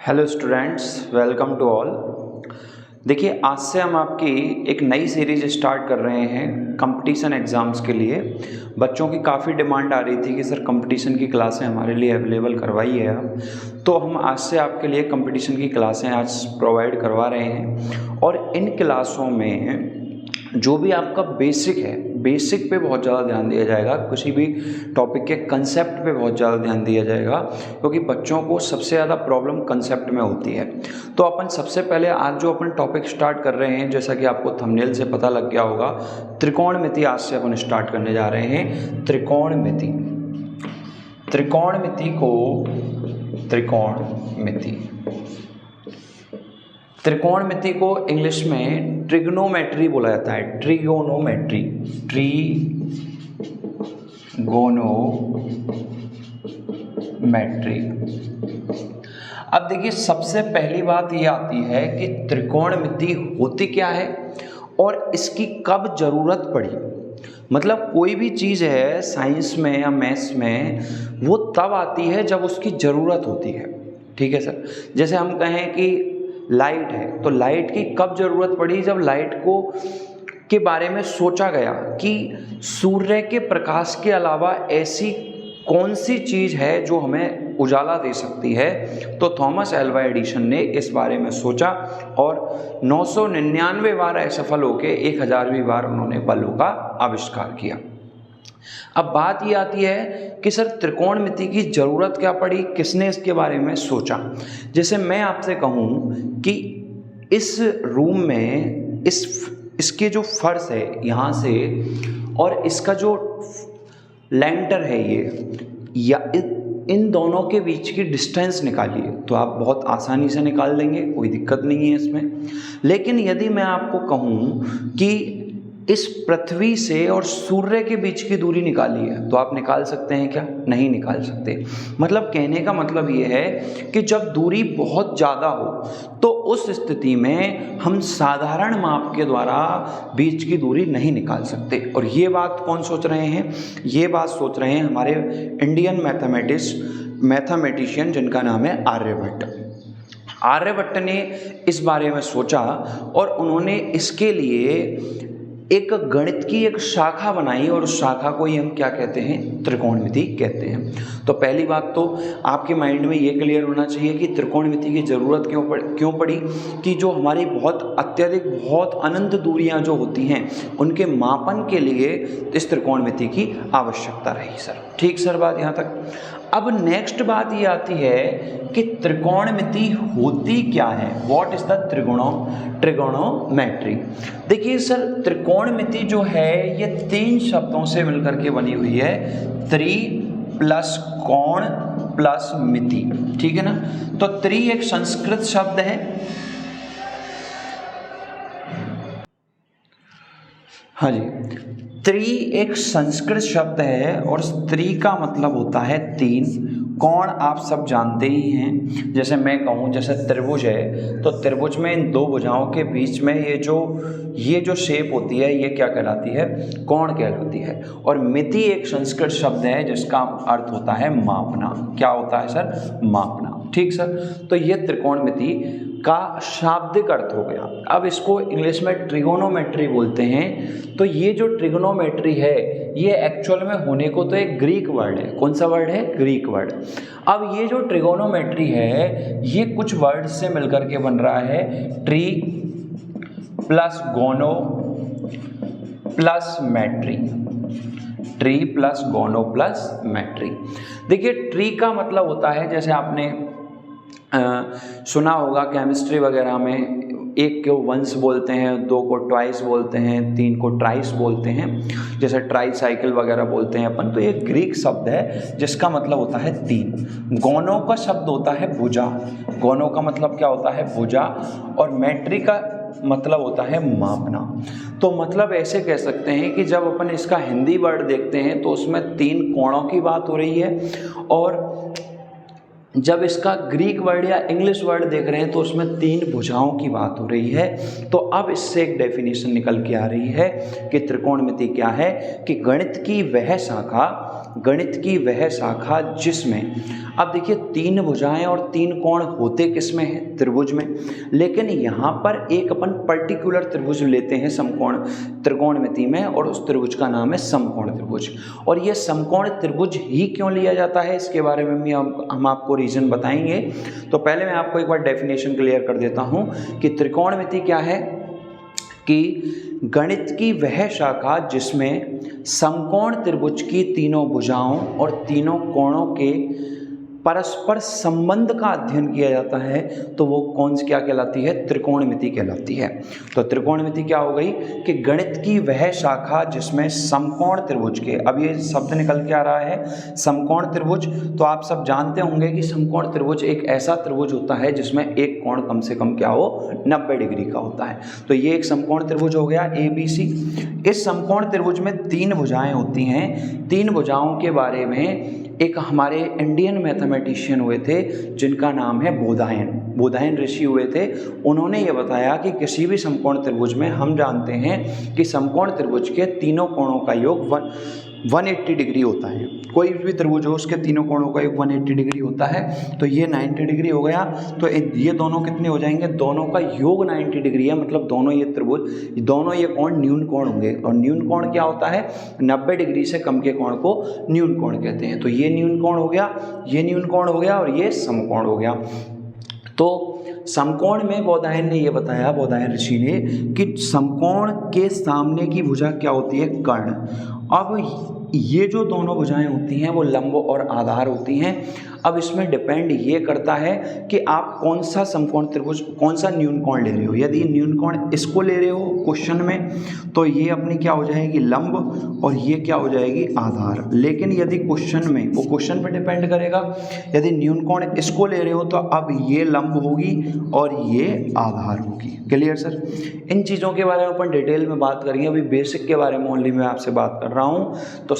Hello students, welcome to all. देखिए, आज से हम आपकी एक नई सीरीज स्टार्ट कर रहे हैं कंपटीशन एग्ज़ाम्स के लिए। बच्चों की काफ़ी डिमांड आ रही थी कि सर कंपटीशन की क्लासें हमारे लिए अवेलेबल करवाइए आप। तो हम आज से आपके लिए कंपटीशन की क्लासें आज प्रोवाइड करवा रहे हैं और इन क्लासों में जो भी आपका बेसिक है, बेसिक पे बहुत ज़्यादा ध्यान दिया जाएगा। किसी भी टॉपिक के कंसेप्ट पे बहुत ज़्यादा ध्यान दिया जाएगा, क्योंकि बच्चों को सबसे ज़्यादा प्रॉब्लम कंसेप्ट में होती है। तो अपन सबसे पहले आज जो अपन टॉपिक स्टार्ट कर रहे हैं, जैसा कि आपको थंबनेल से पता लग गया होगा, त्रिकोणमिति आज से अपन स्टार्ट करने जा रहे हैं। त्रिकोणमिति त्रिकोणमिति को इंग्लिश में ट्रिग्नोमेट्री बोला जाता है। ट्रिगोनोमेट्री। अब देखिए, सबसे पहली बात ये आती है कि त्रिकोणमिति होती क्या है और इसकी कब जरूरत पड़ी। मतलब कोई भी चीज़ है साइंस में या मैथ्स में, वो तब आती है जब उसकी ज़रूरत होती है। ठीक है सर। जैसे हम कहें कि लाइट है, तो लाइट की कब ज़रूरत पड़ी? जब लाइट को के बारे में सोचा गया कि सूर्य के प्रकाश के अलावा ऐसी कौन सी चीज़ है जो हमें उजाला दे सकती है। तो थॉमस एल्वा एडिसन ने इस बारे में सोचा और 999 बार असफल होकर 1000वीं बार उन्होंने बल्ब का आविष्कार किया। अब बात ये आती है कि सर त्रिकोणमिति की ज़रूरत क्या पड़ी, किसने इसके बारे में सोचा। जैसे मैं आपसे कहूँ कि इस रूम में इसके जो फर्श है यहाँ से और इसका जो लेंटर है या इन दोनों के बीच की डिस्टेंस निकालिए, तो आप बहुत आसानी से निकाल देंगे, कोई दिक्कत नहीं है इसमें। लेकिन यदि मैं आपको कहूँ कि इस पृथ्वी से और सूर्य के बीच की दूरी निकाली है, तो आप निकाल सकते हैं क्या? नहीं निकाल सकते। मतलब कहने का मतलब ये है कि जब दूरी बहुत ज़्यादा हो तो उस स्थिति में हम साधारण माप के द्वारा बीच की दूरी नहीं निकाल सकते। और ये बात कौन सोच रहे हैं? ये बात सोच रहे हैं हमारे इंडियन मैथमेटिशियन जिनका नाम है आर्यभट्ट। आर्यभट्ट ने इस बारे में सोचा और उन्होंने इसके लिए एक गणित की एक शाखा बनाई और उस शाखा को ही हम क्या कहते हैं? त्रिकोणमिति कहते हैं। तो पहली बात तो आपके माइंड में ये क्लियर होना चाहिए कि त्रिकोणमिति की ज़रूरत क्यों पड़ी कि जो हमारी बहुत अत्यधिक बहुत अनंत दूरियां जो होती हैं उनके मापन के लिए इस त्रिकोणमिति की आवश्यकता रही सर। ठीक सर, बात यहाँ तक। अब नेक्स्ट बात ये आती है कि त्रिकोणमिति होती क्या है। What is the trigonometry. देखिए सर, त्रिकोणमिति जो है ये 3 शब्दों से मिलकर के बनी हुई है। त्रि प्लस कोण प्लस मिति। ठीक है ना। तो त्रि एक संस्कृत शब्द है। हाँ जी, त्रि एक संस्कृत शब्द है और त्रि का मतलब होता है 3। कोण आप सब जानते ही हैं। जैसे मैं कहूँ, जैसे त्रिभुज है, तो त्रिभुज में इन 2 भुजाओं के बीच में ये जो शेप होती है, ये क्या कहलाती है? कोण कहलाती है। और मिति एक संस्कृत शब्द है जिसका अर्थ होता है मापना। क्या होता है सर? मापना। ठीक सर। तो ये त्रिकोणमिति का शाब्दिक अर्थ हो गया। अब इसको इंग्लिश में ट्रिगोनोमेट्री बोलते हैं। तो ये जो ट्रिगोनोमेट्री है ये एक्चुअल में होने को तो एक ग्रीक वर्ड है। कौन सा वर्ड है? Greek word. अब ये जो ट्रिगोनोमेट्री है ये कुछ वर्ड से मिलकर के बन रहा है। ट्री प्लस गोनो प्लस मैट्री। ट्री प्लस गोनो प्लस मैट्री। देखिए, ट्री का मतलब होता है, जैसे आपने सुना होगा केमिस्ट्री वगैरह में, 1 को वंस बोलते हैं, 2 को ट्वाइस बोलते हैं, 3 को ट्राइस बोलते हैं, जैसे ट्राई साइकिल वगैरह बोलते हैं अपन। तो ये ग्रीक शब्द है जिसका मतलब होता है 3। गोनो का शब्द होता है भुजा। गोनो का मतलब क्या होता है? भुजा। और मैट्री का मतलब होता है मापना। तो मतलब ऐसे कह सकते हैं कि जब अपन इसका हिंदी वर्ड देखते हैं तो उसमें 3 कोणों की बात हो रही है, और जब इसका ग्रीक वर्ड या इंग्लिश वर्ड देख रहे हैं तो उसमें 3 भुजाओं की बात हो रही है। तो अब इससे एक डेफिनेशन निकल के आ रही है कि त्रिकोणमिति क्या है कि गणित की वह शाखा गणित की वह शाखा जिसमें, अब देखिए 3 भुजाएं और 3 कोण होते किसमें हैं? त्रिभुज में। लेकिन यहाँ पर एक अपन पर्टिकुलर त्रिभुज लेते हैं समकोण त्रिकोणमिति में, और उस त्रिभुज का नाम है समकोण त्रिभुज। और ये समकोण त्रिभुज ही क्यों लिया जाता है, इसके बारे में भी हम आपको रीजन बताएंगे। तो पहले मैं आपको एक बार डेफिनेशन क्लियर कर देता हूँ कि त्रिकोणमिति क्या है, कि गणित की वह शाखा जिसमें समकोण त्रिभुज की तीनों भुजाओं और तीनों कोणों के परस्पर संबंध का अध्ययन किया जाता है, तो वो कौन सी क्या कहलाती है? त्रिकोणमिति कहलाती है। तो त्रिकोणमिति क्या हो गई कि गणित की वह शाखा जिसमें समकोण त्रिभुज के, अब ये शब्द निकल के आ रहा है समकोण त्रिभुज, तो आप सब जानते होंगे कि समकोण त्रिभुज एक ऐसा त्रिभुज होता है जिसमें एक कोण कम से कम क्या हो? 90 डिग्री का होता है। तो ये एक समकोण त्रिभुज हो गया ABC। इस समकोण त्रिभुज में 3 भुजाएं होती हैं। 3 भुजाओं के बारे में एक हमारे इंडियन मैथमेटिशियन हुए थे जिनका नाम है बोधायन ऋषि हुए थे। उन्होंने ये बताया कि किसी भी समकोण त्रिभुज में हम जानते हैं कि समकोण त्रिभुज के तीनों कोणों का योग 180 डिग्री होता है। कोई भी त्रिभुज हो उसके तीनों कोणों का योग 180 डिग्री होता है। तो ये 90 डिग्री हो गया, तो ये दोनों कितने हो जाएंगे? दोनों का योग 90 डिग्री है, मतलब दोनों ये त्रिभुज, दोनों ये कोण न्यून कोण होंगे। और न्यून कोण क्या होता है? 90 डिग्री से कम के कोण को न्यून कोण कहते हैं। तो ये न्यून कोण हो गया, ये न्यून कोण हो गया, और ये समकोण हो गया। तो समकोण में बोधायन ने ये बताया, बोधायन ऋषि ने, कि समकोण के सामने की भुजा क्या होती है? कर्ण। अब ये जो दोनों भुजाएं होती हैं वो लंब और आधार होती हैं। अब इसमें डिपेंड ये करता है कि आप कौन सा समकोण त्रिभुज, कौन सा न्यून कोण ले रहे हो। यदि न्यून कोण इसको ले रहे हो क्वेश्चन में, तो ये अपनी क्या हो जाएगी? लंब, और ये क्या हो जाएगी? आधार। लेकिन यदि क्वेश्चन में, वो क्वेश्चन पे डिपेंड करेगा, यदि न्यून कोण इसको ले रहे हो तो अब ये लंब होगी और ये आधार होगी। Clear sir? इन चीज़ों के बारे में अपन डिटेल में बात करेंगे, अभी बेसिक के बारे में ओनली मैं आपसे बात कर रहा हूँ। तो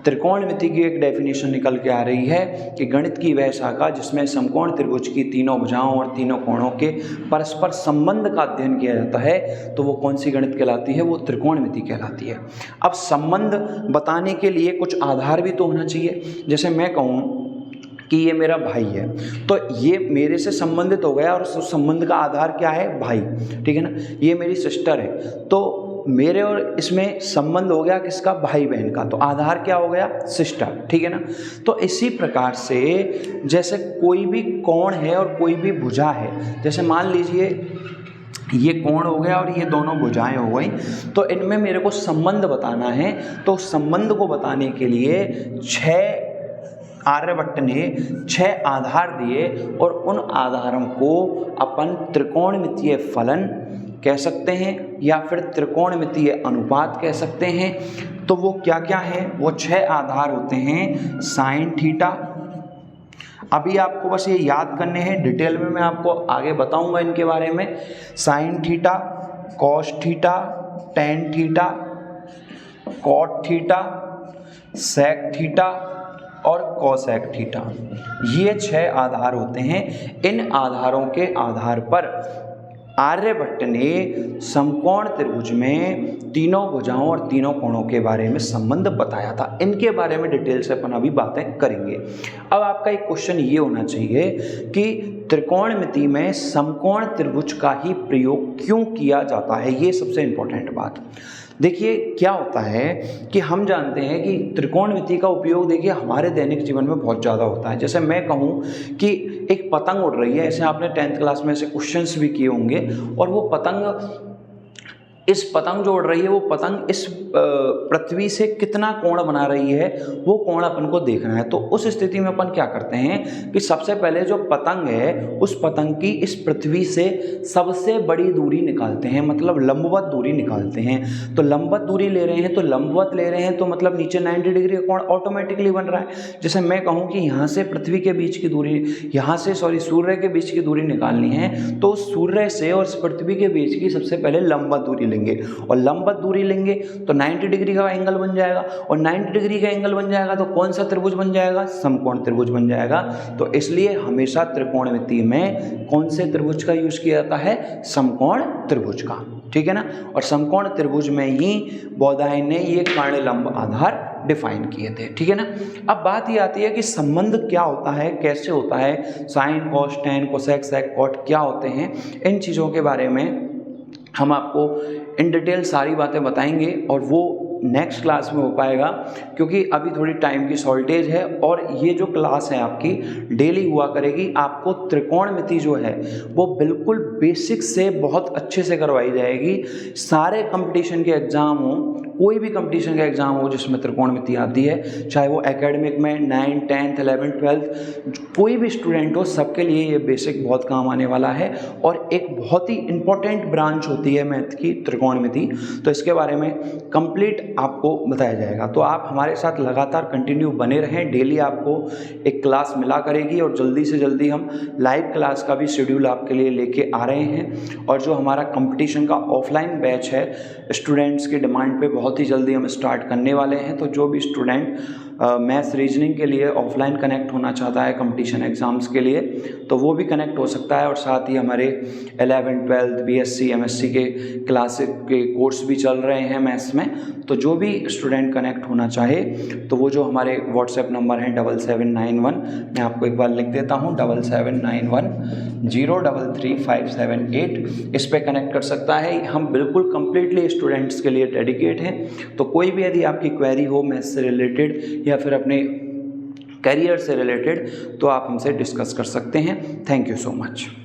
त्रिकोणमिति की एक डेफिनेशन निकल के आ रही है कि गणित की वह शाखा जिसमें समकोण त्रिभुज की तीनों भुजाओं और तीनों कोणों के परस्पर संबंध का अध्ययन किया जाता है, तो वो कौन सी गणित कहलाती है? वो त्रिकोणमिति कहलाती है। अब संबंध बताने के लिए कुछ आधार भी तो होना चाहिए। जैसे मैं कहूँ कि ये मेरा भाई है, तो ये मेरे से संबंधित हो गया, और उस संबंध का आधार क्या है? भाई। ठीक है ना? ये मेरी सिस्टर है, तो मेरे और इसमें संबंध हो गया किसका? भाई बहन का। तो आधार क्या हो गया? सिस्टर। ठीक है ना? तो इसी प्रकार से जैसे कोई भी कोण है और कोई भी भुजा है, जैसे मान लीजिए ये कोण हो गया और ये दोनों भुजाएं हो गई, तो इनमें मेरे को संबंध बताना है। तो संबंध को बताने के लिए आर्यभट्ट ने 6 आधार दिए, और उन आधारों को अपन त्रिकोणमितीय फलन कह सकते हैं या फिर त्रिकोणमितीय अनुपात कह सकते हैं। तो वो क्या क्या है? वो 6 आधार होते हैं। साइन थीटा, अभी आपको बस ये याद करने हैं, डिटेल में मैं आपको आगे बताऊंगा इनके बारे में। Sine theta, cos theta, tan theta, cot theta, sec theta और कोसेक थीटा, ये 6 आधार होते हैं। इन आधारों के आधार पर आर्यभट्ट ने समकोण त्रिभुज में तीनों भुजाओं और तीनों कोणों के बारे में संबंध बताया था। इनके बारे में डिटेल से अपन अभी बातें करेंगे। अब आपका एक क्वेश्चन ये होना चाहिए कि त्रिकोणमिति में समकोण त्रिभुज का ही प्रयोग क्यों किया जाता है? ये सबसे इंपॉर्टेंट बात। देखिए क्या होता है कि हम जानते हैं कि त्रिकोणमिति का उपयोग देखिए हमारे दैनिक जीवन में बहुत ज़्यादा होता है। जैसे मैं कहूँ कि एक पतंग उड़ रही है, ऐसे आपने 10th क्लास में ऐसे क्वेश्चंस भी किए होंगे, और वो पतंग, इस पतंग जो उड़ रही है वो पतंग इस पृथ्वी से कितना कोण बना रही है, वो कोण अपन को देखना है। तो उस स्थिति में अपन क्या करते हैं कि सबसे पहले जो पतंग है उस पतंग की इस पृथ्वी से सबसे बड़ी दूरी निकालते हैं, मतलब लंबवत दूरी निकालते हैं। तो लंबवत दूरी ले रहे हैं, तो लंबवत ले रहे हैं तो मतलब नीचे 90 डिग्री का कोण ऑटोमेटिकली बन रहा है। जैसे मैं कहूँ कि यहाँ से पृथ्वी के बीच की दूरी, यहाँ से सूर्य के बीच की दूरी निकालनी है, तो सूर्य से और पृथ्वी के बीच की सबसे पहले लंबवत दूरी लेंगे, और लंबवत दूरी लेंगे तो 90 डिग्री का एंगल बन जाएगा, और 90 डिग्री का एंगल बन जाएगा तो कौन सा त्रिभुज बन जाएगा? समकोण त्रिभुज बन जाएगा। तो इसलिए हमेशा त्रिकोणमिति में कौन से त्रिभुज का यूज किया जाता है? समकोण त्रिभुज का। ठीक है ना? और समकोण त्रिभुज में ही बोधायन ने ये कर्ण लंब आधार डिफाइन किए थे, ठीक है ना। अब बात ये आती है कि संबंध क्या होता है, कैसे होता है, sine cos tan cosec sec cot क्या होते हैं, इन चीज़ों के बारे में हम आपको इन डिटेल सारी बातें बताएंगे और वो नेक्स्ट क्लास में हो पाएगा, क्योंकि अभी थोड़ी टाइम की शॉर्टेज है। और ये जो क्लास है आपकी डेली हुआ करेगी, आपको त्रिकोणमिति जो है वो बिल्कुल बेसिक से बहुत अच्छे से करवाई जाएगी। सारे कंपटीशन के एग्ज़ाम हो, कोई भी कंपटीशन का एग्ज़ाम हो जिसमें त्रिकोणमिति आती है, चाहे वो एकेडमिक में 9, 10th, 11th, 12th कोई भी स्टूडेंट हो, सबके लिए ये बेसिक बहुत काम आने वाला है। और एक बहुत ही इंपॉर्टेंट ब्रांच होती है मैथ की त्रिकोणमिति, तो इसके बारे में कंप्लीट आपको बताया जाएगा। तो आप हमारे साथ लगातार कंटिन्यू बने रहें, डेली आपको एक क्लास मिला करेगी और जल्दी से जल्दी हम लाइव क्लास का भी शेड्यूल आपके लिए लेके आ रहे हैं। और जो हमारा कंपटीशन का ऑफलाइन बैच है, स्टूडेंट्स की डिमांड पे बहुत ही जल्दी हम स्टार्ट करने वाले हैं। तो जो भी स्टूडेंट मैथ्स रीजनिंग के लिए ऑफलाइन कनेक्ट होना चाहता है कंपटीशन एग्ज़ाम्स के लिए, तो वो भी कनेक्ट हो सकता है। और साथ ही हमारे 11th, 12th, BSc, MSc के क्लासिक के कोर्स भी चल रहे हैं मैथ्स में। तो जो भी स्टूडेंट कनेक्ट होना चाहे तो वो जो हमारे व्हाट्सएप नंबर हैं 7791, मैं आपको एक बार लिख देता हूँ, 7791033578, इस पर कनेक्ट कर सकता है। हम बिल्कुल कम्प्लीटली स्टूडेंट्स के लिए डेडिकेट हैं। तो कोई भी यदि आपकी क्वेरी हो मैथ्स से रिलेटेड या फिर अपने करियर से रिलेटेड, तो आप हमसे डिस्कस कर सकते हैं। Thank you so much.